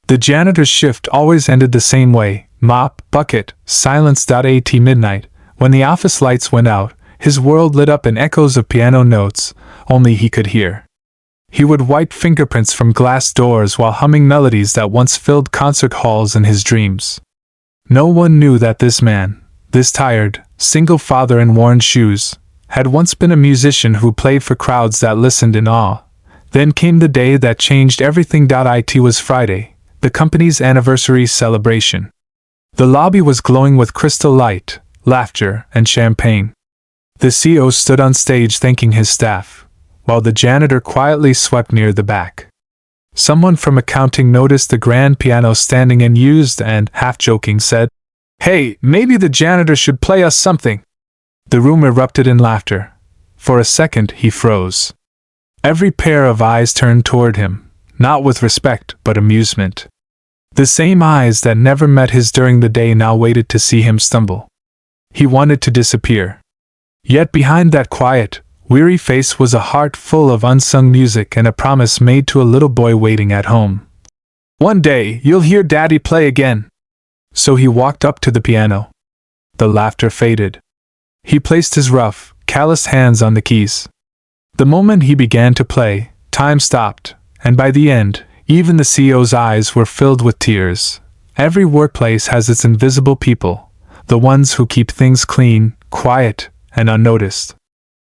The janitor's shift always ended the same way: mop, bucket, silence. At midnight, when the office lights went out, his world lit up in echoes of piano notes only he could hear. He would wipe fingerprints from glass doors while humming melodies that once filled concert halls in his dreams. No one knew that this man, this tired, single father in worn shoes, had once been a musician who played for crowds that listened in awe. Then came the day that changed everything. It was Friday, the company's anniversary celebration. The lobby was glowing with crystal light, laughter, and champagne. The CEO stood on stage thanking his staff, while the janitor quietly swept near the back. Someone from accounting noticed the grand piano standing unused and, half-joking, said, "Hey, maybe the janitor should play us something." The room erupted in laughter. For a second he froze. Every pair of eyes turned toward him, not with respect but amusement. The same eyes that never met his during the day now waited to see him stumble. He wanted to disappear. Yet behind that quiet, weary face was a heart full of unsung music and a promise made to a little boy waiting at home. "One day, you'll hear Daddy play again." So he walked up to the piano. The laughter faded. He placed his rough, calloused hands on the keys. The moment he began to play, time stopped, and by the end, even the CEO's eyes were filled with tears. Every workplace has its invisible people, the ones who keep things clean, quiet, and unnoticed.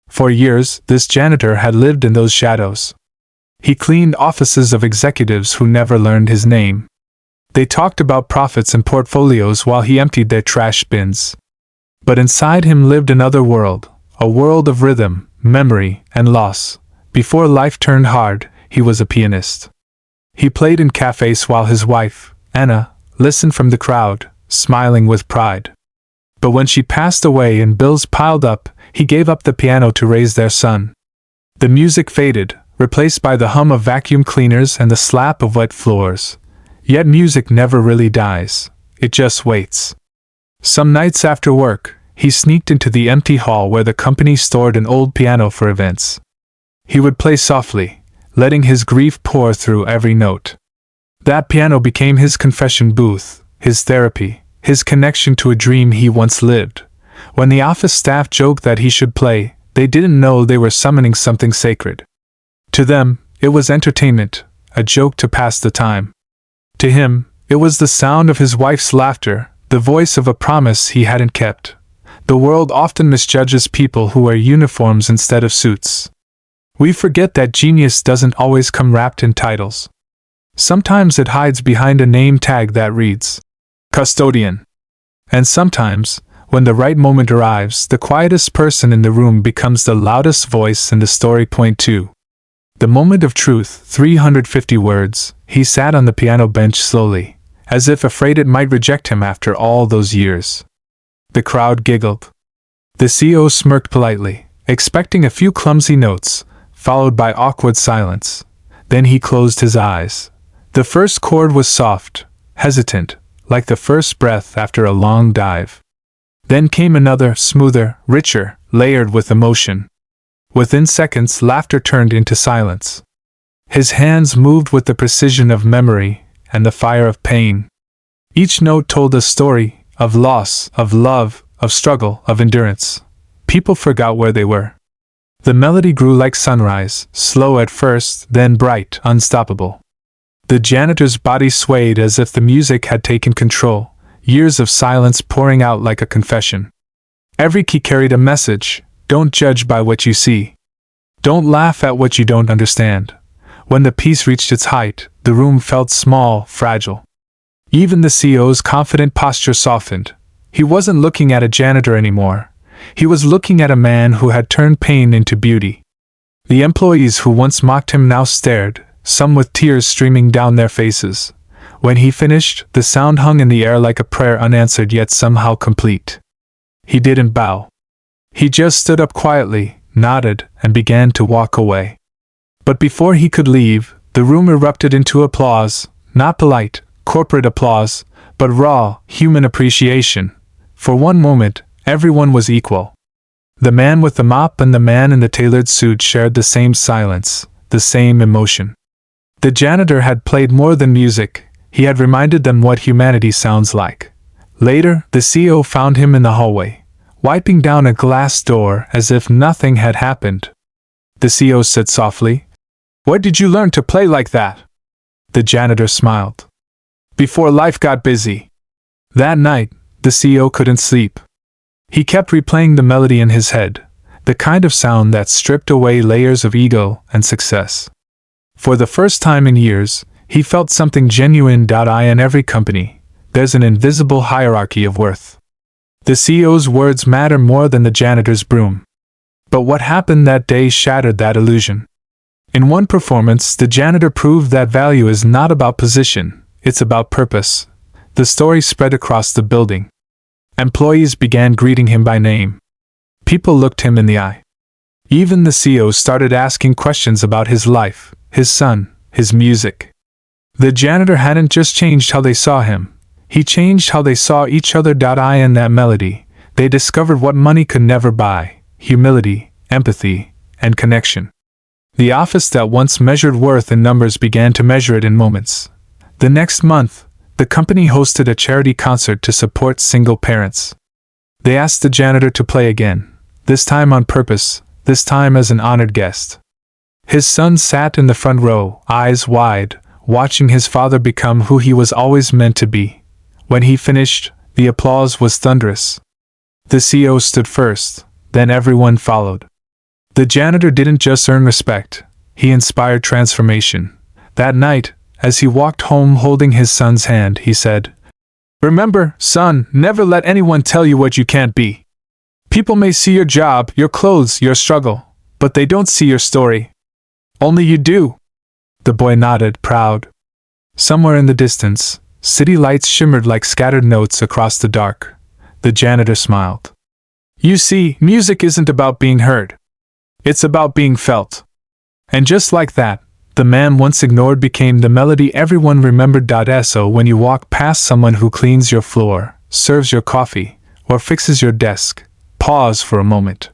For years, this janitor had lived in those shadows. He cleaned offices of executives who never learned his name. They talked about profits and portfolios while he emptied their trash bins. But inside him lived another world, a world of rhythm, memory, and loss. Before life turned hard, he was a pianist. He played in cafes while his wife, Anna, listened from the crowd, smiling with pride. But when she passed away and bills piled up, he gave up the piano to raise their son. The music faded, replaced by the hum of vacuum cleaners and the slap of wet floors. Yet music never really dies, it just waits. Some nights after work, he sneaked into the empty hall where the company stored an old piano for events. He would play softly, letting his grief pour through every note. That piano became his confession booth, his therapy, his connection to a dream he once lived. When the office staff joked that he should play, they didn't know they were summoning something sacred. To them, it was entertainment, a joke to pass the time. To him, it was the sound of his wife's laughter, the voice of a promise he hadn't kept. The world often misjudges people who wear uniforms instead of suits. We forget that genius doesn't always come wrapped in titles. Sometimes it hides behind a name tag that reads, "Custodian." And sometimes, when the right moment arrives, the quietest person in the room becomes the loudest voice in the story. Point 2. The moment of truth, 350 words. He sat on the piano bench slowly, as if afraid it might reject him after all those years. The crowd giggled. The CEO smirked politely, expecting a few clumsy notes, followed by awkward silence. Then he closed his eyes. The first chord was soft, hesitant, like the first breath after a long dive. Then came another, smoother, richer, layered with emotion. Within seconds, laughter turned into silence. His hands moved with the precision of memory and the fire of pain. Each note told a story of loss, of love, of struggle, of endurance. People forgot where they were. The melody grew like sunrise, slow at first, then bright, unstoppable. The janitor's body swayed as if the music had taken control, years of silence pouring out like a confession. Every key carried a message: don't judge by what you see. Don't laugh at what you don't understand. When the piece reached its height, the room felt small, fragile. Even the CEO's confident posture softened. He wasn't looking at a janitor anymore. He was looking at a man who had turned pain into beauty. The employees who once mocked him now stared, some with tears streaming down their faces. When he finished, the sound hung in the air like a prayer, unanswered yet somehow complete. He didn't bow. He just stood up quietly, nodded, and began to walk away. But before he could leave, the room erupted into applause, not polite, corporate applause, but raw, human appreciation. For one moment, everyone was equal. The man with the mop and the man in the tailored suit shared the same silence, the same emotion. The janitor had played more than music. He had reminded them what humanity sounds like. Later, the CEO found him in the hallway, wiping down a glass door as if nothing had happened. The CEO said softly, "Where did you learn to play like that?" The janitor smiled. "Before life got busy." That night, the CEO couldn't sleep. He kept replaying the melody in his head, the kind of sound that stripped away layers of ego and success. For the first time in years, he felt something genuine. In every company, there's an invisible hierarchy of worth. The CEO's words matter more than the janitor's broom. But what happened that day shattered that illusion. In one performance, the janitor proved that value is not about position, it's about purpose. The story spread across the building. Employees began greeting him by name. People looked him in the eye. Even the CEO started asking questions about his life, his son, his music. The janitor hadn't just changed how they saw him, he changed how they saw each other. In that melody, they discovered what money could never buy: humility, empathy, and connection. The office that once measured worth in numbers began to measure it in moments. The next month, the company hosted a charity concert to support single parents. They asked the janitor to play again, this time on purpose, this time as an honored guest. His son sat in the front row, eyes wide, watching his father become who he was always meant to be. When he finished, the applause was thunderous. The CEO stood first, then everyone followed. The janitor didn't just earn respect, he inspired transformation. That night, as he walked home holding his son's hand, he said, "Remember, son, never let anyone tell you what you can't be. People may see your job, your clothes, your struggle, but they don't see your story. Only you do." The boy nodded, proud. Somewhere in the distance, city lights shimmered like scattered notes across the dark. The janitor smiled. "You see, music isn't about being heard. It's about being felt." And just like that, the man once ignored became the melody everyone remembered. So when you walk past someone who cleans your floor, serves your coffee, or fixes your desk, pause for a moment.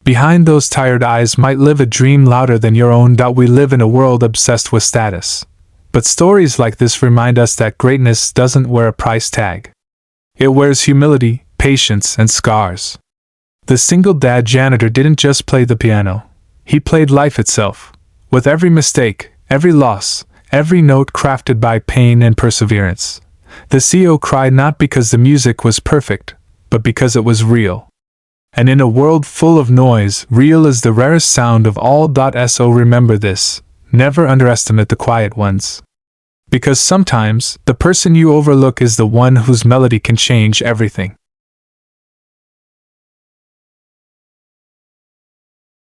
Behind those tired eyes might live a dream louder than your own. We live in a world obsessed with status. But stories like this remind us that greatness doesn't wear a price tag. It wears humility, patience, and scars. The single dad janitor didn't just play the piano. He played life itself. With every mistake, every loss, every note crafted by pain and perseverance. The CEO cried not because the music was perfect, but because it was real. And in a world full of noise, real is the rarest sound of all. So remember this, never underestimate the quiet ones. Because sometimes, the person you overlook is the one whose melody can change everything.